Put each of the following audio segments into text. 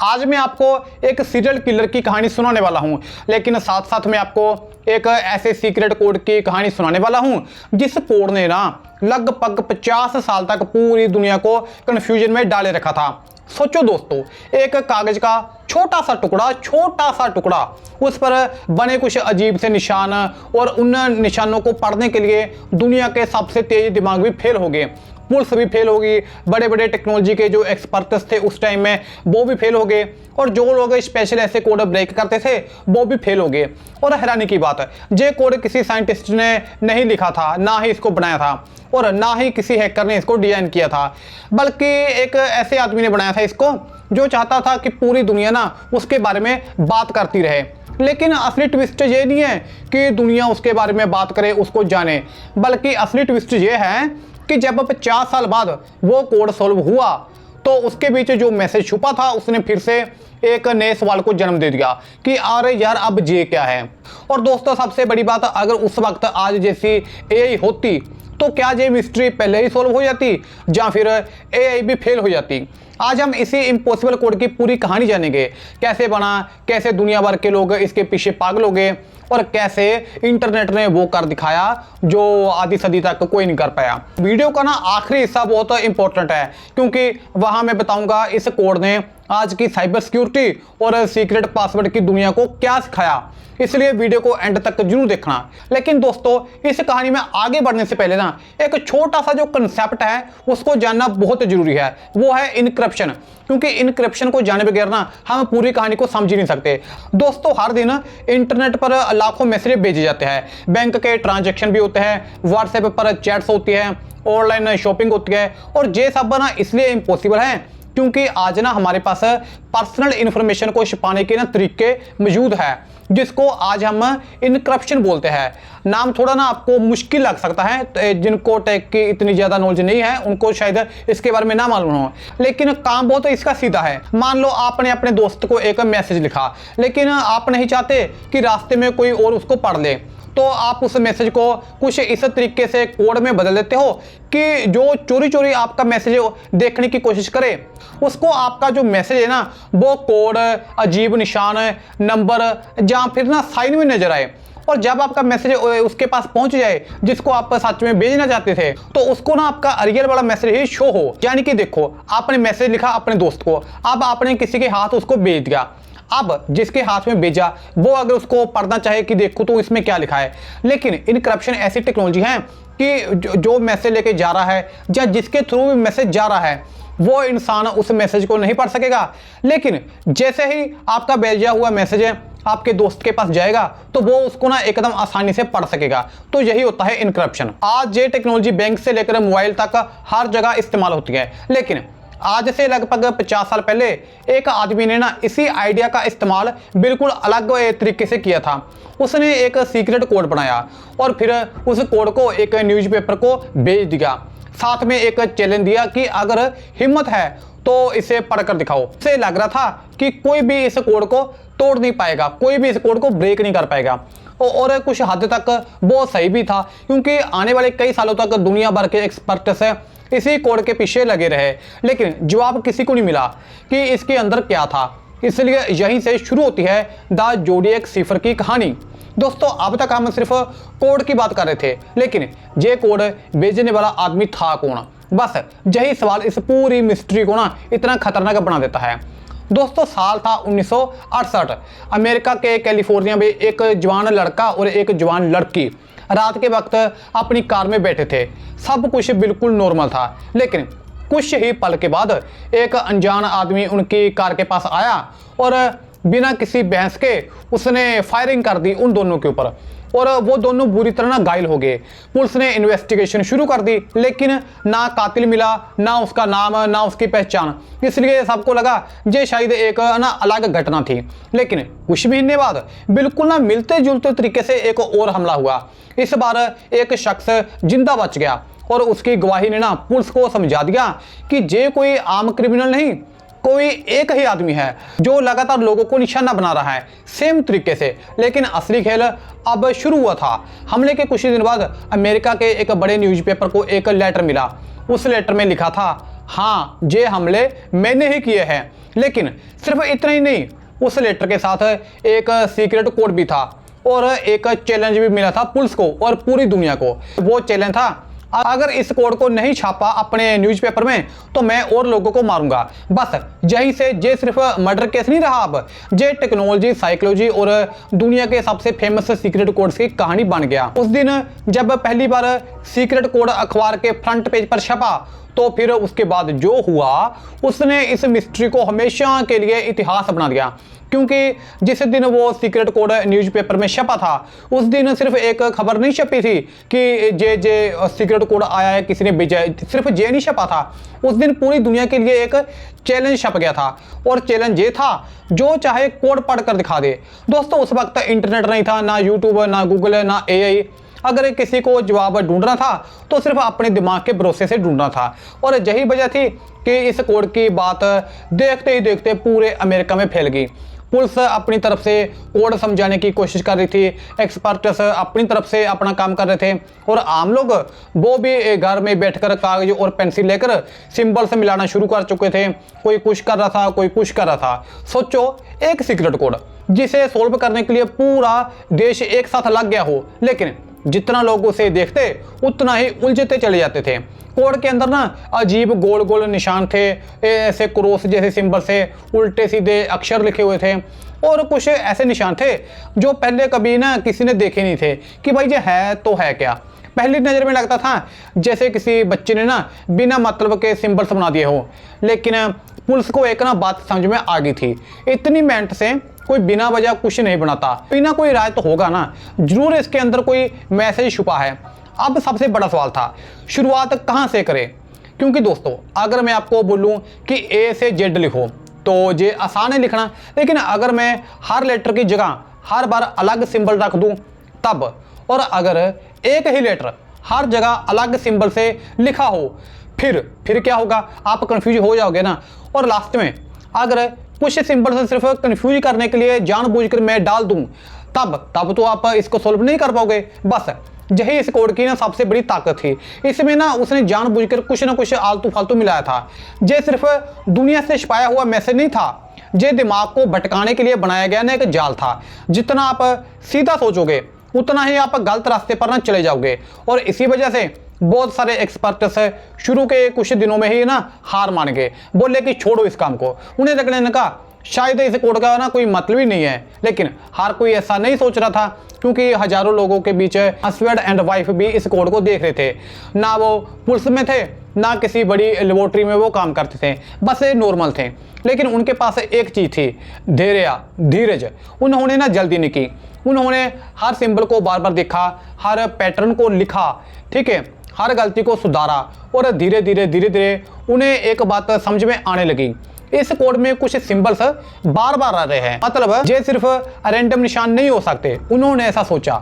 आज मैं आपको एक सीरियल किलर की कहानी सुनाने वाला हूं, लेकिन साथ साथ मैं आपको एक ऐसे सीक्रेट कोड की कहानी सुनाने वाला हूं जिस कोड ने ना लगभग 50 साल तक पूरी दुनिया को कंफ्यूजन में डाले रखा था। सोचो दोस्तों, एक कागज का छोटा सा टुकड़ा उस पर बने कुछ अजीब से निशान, और उन निशानों को पढ़ने के लिए दुनिया के सबसे तेज दिमाग भी फेल हो गए, पुलिस भी फेल होगी, बड़े बड़े टेक्नोलॉजी के जो एक्सपर्ट्स थे उस टाइम में वो भी फेल हो गए, और जो लोग स्पेशल ऐसे कोड ब्रेक करते थे वो भी फेल हो गए। और हैरानी की बात है, ये कोड किसी साइंटिस्ट ने नहीं लिखा था, ना ही इसको बनाया था, और ना ही किसी हैकर ने इसको डिजाइन किया था, बल्कि एक ऐसे आदमी ने बनाया था इसको जो चाहता था कि पूरी दुनिया ना उसके बारे में बात करती रहे। लेकिन असली ट्विस्ट ये नहीं है कि दुनिया उसके बारे में बात करे, उसको जाने, बल्कि असली ट्विस्ट ये है कि जब 50 साल बाद वो कोड सॉल्व हुआ तो उसके बीच जो मैसेज छुपा था उसने फिर से एक नए सवाल को जन्म दे दिया कि अरे यार अब ये क्या है। और दोस्तों, सबसे बड़ी बात, अगर उस वक्त आज जैसी एआई होती तो क्या ये मिस्ट्री पहले ही सॉल्व हो जाती या फिर एआई भी फेल हो जाती। आज हम इसी इम्पॉसिबल कोड की पूरी कहानी जानेंगे, कैसे बना, कैसे दुनिया भर के लोग इसके पीछे पागल हो गए, और कैसे इंटरनेट ने वो कर दिखाया जो आधी सदी तक कोई नहीं कर पाया। वीडियो का ना आखिरी हिस्सा बहुत इंपॉर्टेंट है, क्योंकि वहां मैं बताऊंगा इस कोड ने आज की साइबर सिक्योरिटी और सीक्रेट पासवर्ड की दुनिया को क्या सिखाया, इसलिए वीडियो को एंड तक जरूर देखना। लेकिन दोस्तों, इस कहानी में आगे बढ़ने से पहले ना एक छोटा सा जो कंसेप्ट है उसको जानना बहुत जरूरी है, वो है इनक्रिप्शन, क्योंकि इनक्रिप्शन को जाने बगैर ना हम पूरी कहानी को समझ ही नहीं सकते। दोस्तों, हर दिन इंटरनेट पर लाखों मैसेज भेजे जाते हैं, बैंक के ट्रांजैक्शन भी होते हैं, व्हाट्सएप पर चैट्स होती है, ऑनलाइन शॉपिंग होती है, और ये सब ना इसलिए इम्पॉसिबल है क्योंकि आज ना हमारे पास पर्सनल इंफॉर्मेशन को छिपाने के ना तरीके मौजूद है, जिसको आज हम इनक्रिप्शन बोलते हैं। नाम थोड़ा ना आपको मुश्किल लग सकता है, जिनको टेक की इतनी ज्यादा नॉलेज नहीं है उनको शायद इसके बारे में ना मालूम हो, लेकिन काम बहुत इसका सीधा है। मान लो आपने अपने दोस्त को एक मैसेज लिखा, लेकिन आप नहीं चाहते कि रास्ते में कोई और उसको पढ़ ले, तो आप उस मैसेज को कुछ इस तरीके से कोड में बदल देते हो कि जो चोरी चोरी आपका मैसेज देखने की कोशिश करे, उसको आपका जो मैसेज है ना वो कोड, अजीब निशान, नंबर या फिर ना साइन में नजर आए, और जब आपका मैसेज उसके पास पहुंच जाए जिसको आप सच में भेजना चाहते थे, तो उसको ना आपका रियल वाला मैसेज ही शो हो। यानी कि देखो, आपने मैसेज लिखा अपने दोस्त को, अब आपने किसी के हाथ उसको भेज दिया, अब जिसके हाथ में भेजा वो अगर उसको पढ़ना चाहे कि देखो तो इसमें क्या लिखा है। लेकिन इनक्रिप्शन ऐसी टेक्नोलॉजी है कि जो मैसेज लेके जा रहा है या जिसके थ्रू भी मैसेज जा रहा है वो इंसान उस मैसेज को नहीं पढ़ सकेगा, लेकिन जैसे ही आपका भेजा हुआ मैसेज है आपके दोस्त के पास जाएगा तो वो उसको ना एकदम आसानी से पढ़ सकेगा। तो यही होता है इनक्रिप्शन। आज ये टेक्नोलॉजी बैंक से लेकर मोबाइल तक हर जगह इस्तेमाल होती है, लेकिन आज से लगभग 50 साल पहले एक आदमी ने ना इसी आइडिया का इस्तेमाल बिल्कुल अलग तरीके से किया था। उसने एक सीक्रेट कोड बनाया और फिर उस कोड को एक न्यूज़पेपर को भेज दिया, साथ में एक चैलेंज दिया कि अगर हिम्मत है तो इसे पढ़कर दिखाओ। उसे लग रहा था कि कोई भी इस कोड को तोड़ नहीं पाएगा, कोई भी इस कोड को ब्रेक नहीं कर पाएगा, और कुछ हद तक वो सही भी था, क्योंकि आने वाले कई सालों तक दुनिया भर के एक्सपर्ट्स इसी कोड के पीछे लगे रहे, लेकिन जवाब किसी को नहीं मिला कि इसके अंदर क्या था। इसलिए यहीं से शुरू होती है द ज़ोडिएक सिफर की कहानी। दोस्तों, अब तक हम सिर्फ कोड की बात कर रहे थे, लेकिन ये कोड भेजने वाला आदमी था कौन? बस यही सवाल इस पूरी मिस्ट्री को ना इतना खतरनाक बना देता है। दोस्तों, साल था 1968। अमेरिका के कैलिफोर्निया में एक जवान लड़का और एक जवान लड़की रात के वक्त अपनी कार में बैठे थे। सब कुछ बिल्कुल नॉर्मल था, लेकिन कुछ ही पल के बाद एक अनजान आदमी उनकी कार के पास आया और बिना किसी बहस के उसने फायरिंग कर दी उन दोनों के ऊपर, और वो दोनों बुरी तरह घायल हो गए। पुलिस ने इन्वेस्टिगेशन शुरू कर दी, लेकिन ना कातिल मिला, ना उसका नाम, ना उसकी पहचान। इसलिए सबको लगा ये शायद एक ना अलग घटना थी। लेकिन कुछ महीने बाद बिल्कुल ना मिलते जुलते तरीके से एक और हमला हुआ। इस बार एक शख्स जिंदा बच गया, और उसकी गवाही ने ना पुलिस को समझा दिया कि ये कोई आम क्रिमिनल नहीं, कोई एक ही आदमी है जो लगातार लोगों को निशाना बना रहा है सेम तरीके से। लेकिन असली खेल अब शुरू हुआ था। हमले के कुछ ही दिन बाद अमेरिका के एक बड़े न्यूज़पेपर को एक लेटर मिला। उस लेटर में लिखा था, हाँ, ये हमले मैंने ही किए हैं। लेकिन सिर्फ इतना ही नहीं, उस लेटर के साथ एक सीक्रेट कोड भी था और एक चैलेंज भी मिला था पुलिस को और पूरी दुनिया को। वो चैलेंज था, अगर इस कोड को नहीं छापा अपने न्यूज़पेपर में तो मैं और लोगों को मारूंगा। बस यहीं से ये सिर्फ मर्डर केस नहीं रहा, अब ये टेक्नोलॉजी, साइकोलॉजी और दुनिया के सबसे फेमस सीक्रेट कोड्स की कहानी बन गया। उस दिन जब पहली बार सीक्रेट कोड अखबार के फ्रंट पेज पर छपा तो फिर उसके बाद जो हुआ उसने इस मिस्ट्री को हमेशा के लिए इतिहास बना दिया। क्योंकि जिस दिन वो सीक्रेट कोड न्यूज़पेपर में छपा था उस दिन सिर्फ एक खबर नहीं छपी थी कि जे सीक्रेट कोड आया है, किसी ने भेजा, सिर्फ जे नहीं छपा था। उस दिन पूरी दुनिया के लिए एक चैलेंज छप गया था और चैलेंज ये था, जो चाहे कोड पढ़ कर दिखा दे। दोस्तों, उस वक्त इंटरनेट नहीं था, ना यूट्यूब, ना गूगल, ना AI। अगर किसी को जवाब ढूंढना था तो सिर्फ अपने दिमाग के भरोसे से ढूंढना था। और यही वजह थी कि इस कोड की बात देखते ही देखते पूरे अमेरिका में फैल गई। पुलिस अपनी तरफ से कोड समझाने की कोशिश कर रही थी, एक्सपर्ट्स अपनी तरफ से अपना काम कर रहे थे और आम लोग वो भी घर में बैठकर कागज और पेंसिल लेकर सिंबल्स मिलाना शुरू कर चुके थे। कोई कुछ कर रहा था, कोई कुछ कर रहा था। सोचो, एक सीक्रेट कोड जिसे सोल्व करने के लिए पूरा देश एक साथ लग गया हो, लेकिन जितना लोग उसे देखते उतना ही उलझते चले जाते थे। कोड के अंदर ना अजीब गोल गोल निशान थे, ऐसे क्रॉस जैसे सिंबल से उल्टे सीधे अक्षर लिखे हुए थे और कुछ ऐसे निशान थे जो पहले कभी ना किसी ने देखे नहीं थे कि भाई ये है तो है क्या। पहली नज़र में लगता था जैसे किसी बच्चे ने ना बिना मतलब के सिंबल्स बना दिए हो। लेकिन पुलिस को एक ना बात समझ में आ गई थी, इतनी मेहनत से कोई बिना वजह कुछ नहीं बनाता, बिना कोई राय तो होगा ना, जरूर इसके अंदर कोई मैसेज छुपा है। अब सबसे बड़ा सवाल था, शुरुआत कहाँ से करें? क्योंकि दोस्तों, अगर मैं आपको बोलूं कि A से Z लिखो तो ये आसान है लिखना, लेकिन अगर मैं हर लेटर की जगह हर बार अलग सिंबल रख दूं तब, और अगर एक ही लेटर हर जगह अलग सिंबल से लिखा हो फिर क्या होगा? आप कंफ्यूज हो जाओगे ना। और लास्ट में अगर कुछ सिंबल से सिर्फ कंफ्यूज करने के लिए जानबूझकर मैं डाल दूं तब तो आप इसको सोल्व नहीं कर पाओगे। बस यही इस कोड की ना सबसे बड़ी ताकत थी। इसमें ना उसने जानबूझकर कुछ ना कुछ आलतू फालतू मिलाया था। ये सिर्फ दुनिया से छुपाया हुआ मैसेज नहीं था, ये दिमाग को भटकाने के लिए बनाया गया ना एक जाल था। जितना आप सीधा सोचोगे उतना ही आप गलत रास्ते पर ना चले जाओगे। और इसी वजह से बहुत सारे एक्सपर्ट्स शुरू के कुछ दिनों में ही ना हार मान गए, बोले कि छोड़ो इस काम को। उन्हें लगने ने कहा शायद इस कोड का ना कोई मतलब ही नहीं है। लेकिन हर कोई ऐसा नहीं सोच रहा था, क्योंकि हजारों लोगों के बीच हस्बैंड एंड वाइफ भी इस कोड को देख रहे थे। ना वो पुलिस में थे, ना किसी बड़ी लेबोरेटरी में वो काम करते थे, बस ये नॉर्मल थे। लेकिन उनके पास एक चीज़ थी, धीरज। उन्होंने ना जल्दी नहीं की, उन्होंने हर सिंबल को बार बार देखा, हर पैटर्न को लिखा, ठीक है, हर गलती को सुधारा और धीरे धीरे उन्हें एक बात समझ में आने लगी, इस कोड में कुछ सिंबल्स बार बार आ रहे हैं, मतलब ये सिर्फ रैंडम निशान नहीं हो सकते। उन्होंने ऐसा सोचा।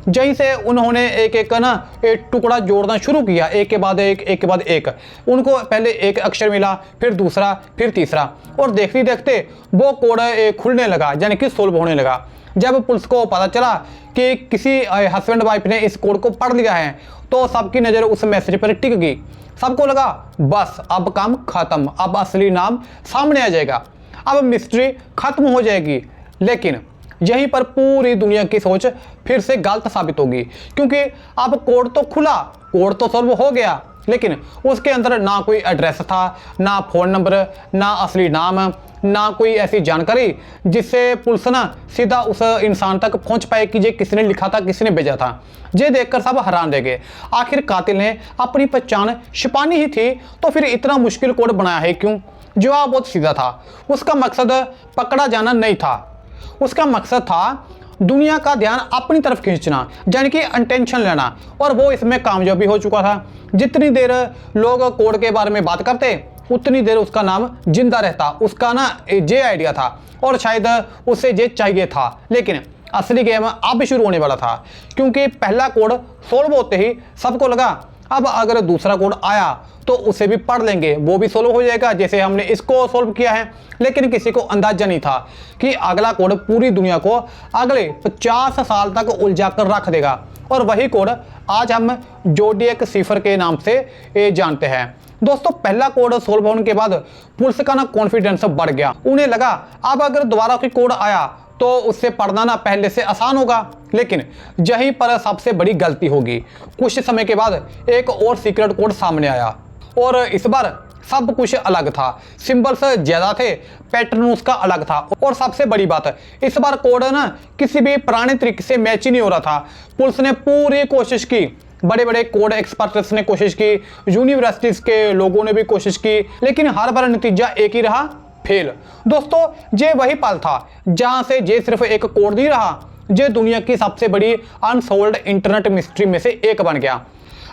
जहीं से उन्होंने एक टुकड़ा जोड़ना शुरू किया, एक के बाद एक। उनको पहले एक अक्षर मिला, फिर दूसरा, फिर तीसरा, और देखते देखते वो कोड खुलने लगा, यानी कि सोल्व होने लगा। जब पुलिस को पता चला कि किसी हस्बैंड वाइफ ने इस कोड को पढ़ लिया है तो सबकी नज़र उस मैसेज पर टिक गई। सबको लगा बस अब काम खत्म, अब असली नाम सामने आ जाएगा, अब मिस्ट्री खत्म हो जाएगी। लेकिन यहीं पर पूरी दुनिया की सोच फिर से गलत साबित होगी, क्योंकि अब कोड तो खुला, कोड तो सॉल्व हो गया, लेकिन उसके अंदर ना कोई एड्रेस था, ना फ़ोन नंबर, ना असली नाम, ना कोई ऐसी जानकारी जिससे पुलिस ना सीधा उस इंसान तक पहुंच पाए कि ये किसने लिखा था, किसने भेजा था। ये देखकर सब हैरान रह गए। आखिर कातिल ने अपनी पहचान छिपानी ही थी तो फिर इतना मुश्किल कोड बनाया है क्यों? जवाब बहुत सीधा था, उसका मकसद पकड़ा जाना नहीं था, उसका मकसद था दुनिया का ध्यान अपनी तरफ खींचना, यानी कि अटेंशन लेना, और वो इसमें कामयाब भी हो चुका था। जितनी देर लोग कोड के बारे में बात करते उतनी देर उसका नाम जिंदा रहता। उसका ना ये आइडिया था और शायद उसे ये चाहिए था। लेकिन असली गेम अब शुरू होने वाला था, क्योंकि पहला कोड सोल्व होते ही सबको लगा अब अगर दूसरा कोड आया तो उसे भी पढ़ लेंगे, वो भी सोल्व हो जाएगा जैसे हमने इसको सोल्व किया है। लेकिन किसी को अंदाजा नहीं था कि अगला कोड पूरी दुनिया को अगले 50 साल तक उलझा कर रख देगा। और वही कोड आज हम जोडिएक सिफर के नाम से जानते हैं। दोस्तों पहला कोड सोल्व होने के बाद पुलिस का ना कॉन्फिडेंस बढ़ गया। उन्हें लगा अब अगर दोबारा कोई कोड आया तो उससे पढ़ना ना पहले से आसान होगा। लेकिन यहीं पर सबसे बड़ी गलती होगी। कुछ समय के बाद एक और सीक्रेट कोड सामने आया और इस बार सब कुछ अलग था। सिंबल्स ज्यादा थे, पैटर्न उसका अलग था और सबसे बड़ी बात इस बार कोड ना किसी भी पुराने तरीके से मैच ही नहीं हो रहा था। पुलिस ने पूरी कोशिश की, बड़े बड़े कोड एक्सपर्ट्स ने कोशिश की, यूनिवर्सिटीज के लोगों ने भी कोशिश की, लेकिन हर बार नतीजा एक ही रहा, फेल। दोस्तों ये वही पल था जहां से ये सिर्फ एक कोड नहीं रहा, ये दुनिया की सबसे बड़ी अनसोल्व्ड इंटरनेट मिस्ट्री में से एक बन गया।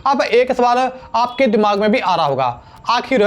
अब एक सवाल आपके दिमाग में भी आ रहा होगा, आखिर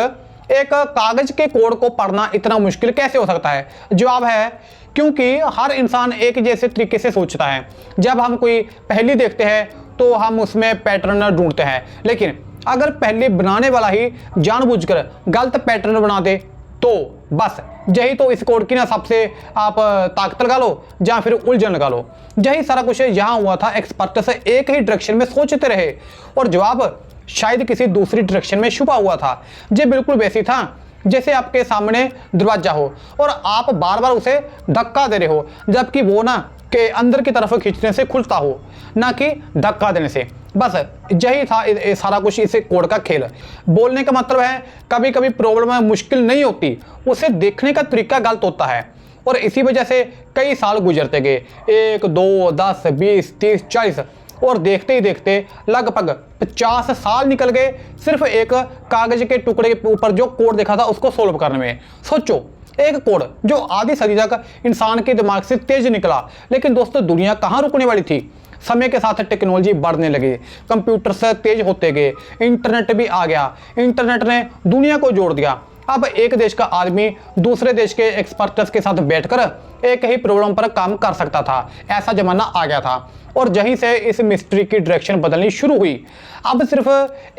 एक कागज के कोड को पढ़ना इतना मुश्किल कैसे हो सकता है? जवाब है क्योंकि हर इंसान एक जैसे तरीके से सोचता है। जब हम कोई पहेली देखते हैं तो हम उसमें पैटर्न ढूंढते हैं, लेकिन अगर पहेली बनाने वाला ही जानबूझकर गलत पैटर्न बना दे तो बस यही तो इस कोड की ना सबसे आप ताकत लगा लो या फिर उलझन लगा लो। यही सारा कुछ यहाँ हुआ था। एक्सपर्ट्स एक ही डायरेक्शन में सोचते रहे और जवाब शायद किसी दूसरी डायरेक्शन में छुपा हुआ था। ये बिल्कुल वैसी था जैसे आपके सामने दरवाजा हो और आप बार बार उसे धक्का दे रहे हो, जबकि वो ना के अंदर की तरफ खींचने से खुलता हो, ना कि धक्का देने से। बस यही था सारा कुछ इस कोड का खेल। बोलने का मतलब है कभी कभी प्रॉब्लम मुश्किल नहीं होती, उसे देखने का तरीका गलत होता है। और इसी वजह से कई साल गुजरते गए, 1 2 10 20 30 40 और देखते ही देखते लगभग 50 साल निकल गए सिर्फ एक कागज के टुकड़े के ऊपर जो कोड देखा था उसको सोल्व करने में। सोचो, एक कोड जो आधी सदी तक इंसान के दिमाग से तेज निकला। लेकिन दोस्तों दुनिया कहाँ रुकने वाली थी? समय के साथ टेक्नोलॉजी बढ़ने लगी, कंप्यूटर से तेज होते गए, इंटरनेट भी आ गया। इंटरनेट ने दुनिया को जोड़ दिया। अब एक देश का आदमी दूसरे देश के एक्सपर्ट्स के साथ बैठकर एक ही प्रॉब्लम पर काम कर सकता था। ऐसा जमाना आ गया था और यहीं से इस मिस्ट्री की डायरेक्शन बदलनी शुरू हुई। अब सिर्फ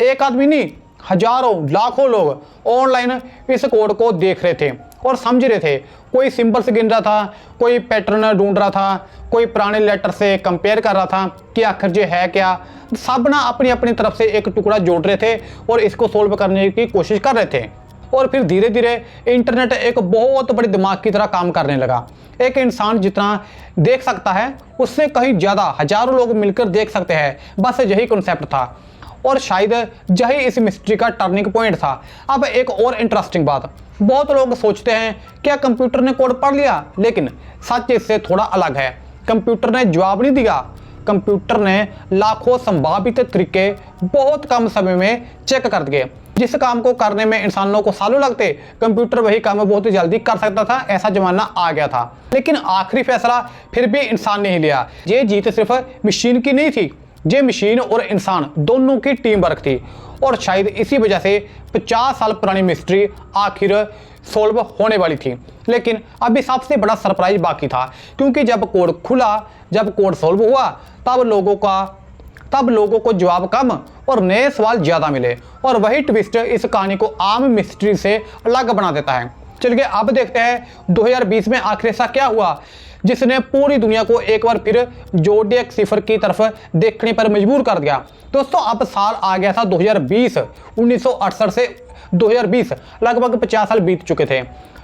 एक आदमी नहीं, हजारों लाखों लोग ऑनलाइन इस कोड को देख रहे थे और समझ रहे थे। कोई सिंबल्स गिन रहा था, कोई पैटर्न ढूंढ रहा था, कोई पुराने लेटर से कंपेयर कर रहा था कि आखिर ये है क्या। सब ना अपनी अपनी तरफ से एक टुकड़ा जोड़ रहे थे और इसको सोल्व करने की कोशिश कर रहे थे। और फिर धीरे धीरे इंटरनेट एक बहुत बड़े दिमाग की तरह काम करने लगा। एक इंसान जितना देख सकता है उससे कहीं ज़्यादा हजारों लोग मिलकर देख सकते हैं। बस यही कॉन्सेप्ट था और शायद यही इस मिस्ट्री का टर्निंग पॉइंट था। अब एक और इंटरेस्टिंग बात, बहुत लोग सोचते हैं क्या कंप्यूटर ने कोड पढ़ लिया, लेकिन सच इससे थोड़ा अलग है। कंप्यूटर ने जवाब नहीं दिया, कंप्यूटर ने लाखों संभावित तरीके बहुत कम समय में चेक कर दिए। जिस काम को करने में इंसानों को सालों लगते, कंप्यूटर वही काम बहुत जल्दी कर सकता था। ऐसा जमाना आ गया था। लेकिन आखिरी फैसला फिर भी इंसान ने ही लिया। ये जीत सिर्फ मशीन की नहीं थी, ये मशीन और इंसान दोनों की टीम वर्क थी। और शायद इसी वजह से 50 साल पुरानी मिस्ट्री आखिर सोल्व होने वाली थी। लेकिन अभी सबसे बड़ा सरप्राइज बाकी था, क्योंकि जब कोड खुला, जब कोड सोल्व हुआ, तब लोगों को जवाब कम और नए सवाल ज़्यादा मिले। और वही ट्विस्ट इस कहानी को आम मिस्ट्री से अलग बना देता है। चलिए अब देखते हैं 2020 में आखिर ऐसा क्या हुआ जिसने पूरी दुनिया को एक बार फिर ज़ोडिएक सिफर की तरफ देखने पर मजबूर कर दिया। दोस्तों अब साल आ गया था 2020। 1968 से 2020 लगभग 50 साल बीत चुके थे।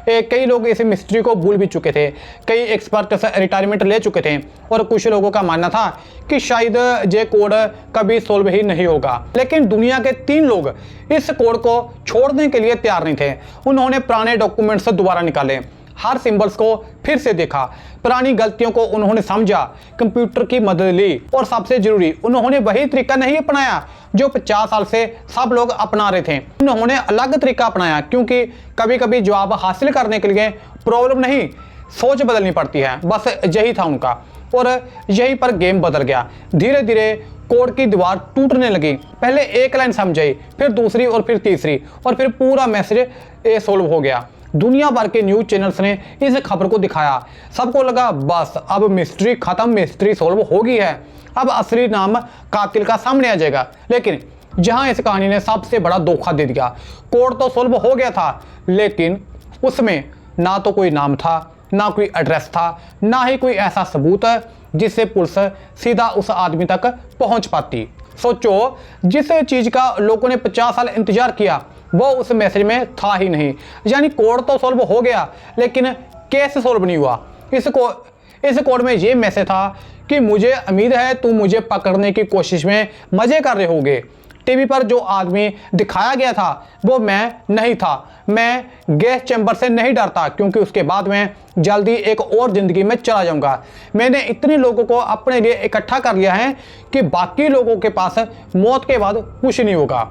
कई लोग इस मिस्ट्री को भूल भी चुके थे, कई एक्सपर्ट्स रिटायरमेंट ले चुके थे और कुछ लोगों का मानना था कि शायद ये कोड कभी सोल्व ही नहीं होगा। लेकिन दुनिया के 3 लोग इस कोड को छोड़ने के लिए तैयार नहीं थे। उन्होंने पुराने डॉक्यूमेंट्स दोबारा निकाले, हर सिंबल्स को फिर से देखा, पुरानी गलतियों को उन्होंने समझा, कंप्यूटर की मदद ली और सबसे जरूरी उन्होंने वही तरीका नहीं अपनाया जो 50 साल से सब लोग अपना रहे थे। उन्होंने अलग तरीका अपनाया, क्योंकि कभी कभी जवाब हासिल करने के लिए प्रॉब्लम नहीं, सोच बदलनी पड़ती है। बस यही था उनका और यहीं पर गेम बदल गया। धीरे धीरे कोड की दीवार टूटने लगी। पहले एक लाइन समझाई, फिर दूसरी और फिर तीसरी, और फिर पूरा मैसेज सोल्व हो गया। दुनिया भर के न्यूज चैनल्स ने इस खबर को दिखाया। सबको लगा बस अब मिस्ट्री खत्म, मिस्ट्री सोल्व हो गई है, अब असली नाम कातिल का सामने आ जाएगा। लेकिन जहां इस कहानी ने सबसे बड़ा धोखा दे दिया। कोड तो सोल्व हो गया था, लेकिन उसमें ना तो कोई नाम था, ना कोई एड्रेस था, ना ही कोई ऐसा सबूत है जिससे पुलिस सीधा उस आदमी तक पहुंच पाती। सोचो, जिस चीज का लोगों ने 50 साल इंतजार किया वो उस मैसेज में था ही नहीं। यानी कोड तो सॉल्व हो गया लेकिन केस सॉल्व नहीं हुआ। इस कोड में ये मैसेज था कि मुझे उम्मीद है तुम मुझे पकड़ने की कोशिश में मजे कर रहे होगे। टीवी पर जो आदमी दिखाया गया था वो मैं नहीं था। मैं गैस चैम्बर से नहीं डरता क्योंकि उसके बाद मैं जल्दी एक और ज़िंदगी में चला जाऊंगा। मैंने इतने लोगों को अपने लिए इकट्ठा कर लिया है कि बाकी लोगों के पास मौत के बाद कुछ नहीं होगा।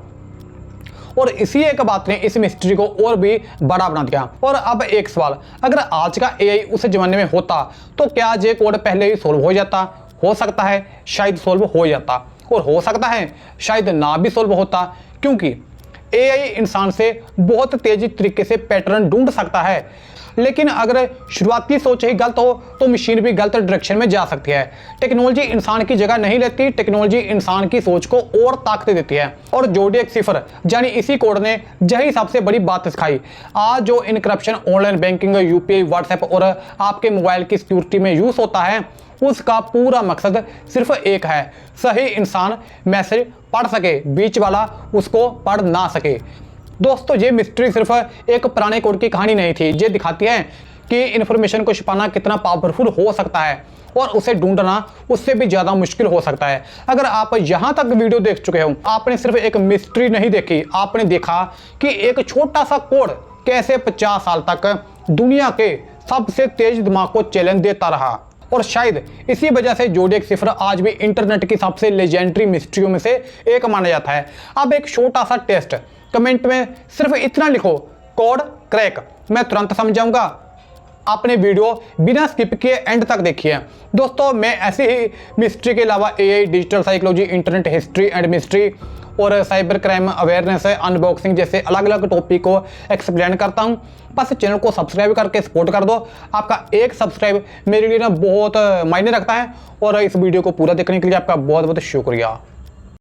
और इसी एक बात ने इस मिस्ट्री को और भी बड़ा बना दिया। और अब एक सवाल, अगर आज का एआई उस जमाने में होता तो क्या ये कोड पहले ही सॉल्व हो जाता? हो सकता है शायद सॉल्व हो जाता, और हो सकता है शायद ना भी सॉल्व होता, क्योंकि एआई इंसान से बहुत तेजी तरीके से पैटर्न ढूंढ सकता है। लेकिन अगर शुरुआती सोच ही गलत हो तो मशीन भी गलत डायरेक्शन में जा सकती है। टेक्नोलॉजी इंसान की जगह नहीं लेती, टेक्नोलॉजी इंसान की सोच को और ताकत देती है। और ज़ोडिएक सिफर यानी इसी कोड ने यही सबसे बड़ी बात सिखाई। आज जो encryption online banking, UPI, WhatsApp और आपके मोबाइल की सिक्योरिटी में यूज होता है, उसका पूरा मकसद सिर्फ एक है, सही इंसान मैसेज पढ़ सके, बीच वाला उसको पढ़ ना सके। दोस्तों, ये मिस्ट्री सिर्फ एक पुराने कोड की कहानी नहीं थी, ये दिखाती है कि इन्फॉर्मेशन को छिपाना कितना पावरफुल हो सकता है और उसे ढूंढना उससे भी ज़्यादा मुश्किल हो सकता है। अगर आप यहाँ तक वीडियो देख चुके हो, आपने सिर्फ एक मिस्ट्री नहीं देखी, आपने देखा कि एक छोटा सा कोड कैसे 50 साल तक दुनिया के सबसे तेज दिमाग को चैलेंज देता रहा। और शायद इसी वजह से ज़ोडिएक सिफर आज भी इंटरनेट की सबसे लेजेंडरी मिस्ट्रियों में से एक माना जाता है। अब एक छोटा सा टेस्ट, कमेंट में सिर्फ इतना लिखो, कोड क्रैक, मैं तुरंत समझाऊंगा। आपने वीडियो बिना स्किप किए एंड तक देखी है। दोस्तों, मैं ऐसी ही मिस्ट्री के अलावा AI, digital psychology, internet history and mystery और साइबर क्राइम अवेयरनेस, अनबॉक्सिंग जैसे अलग अलग टॉपिक को एक्सप्लेन करता हूं। बस चैनल को सब्सक्राइब करके सपोर्ट कर दो। आपका एक सब्सक्राइब मेरे लिए ना बहुत मायने रखता है। और इस वीडियो को पूरा देखने के लिए आपका बहुत बहुत शुक्रिया।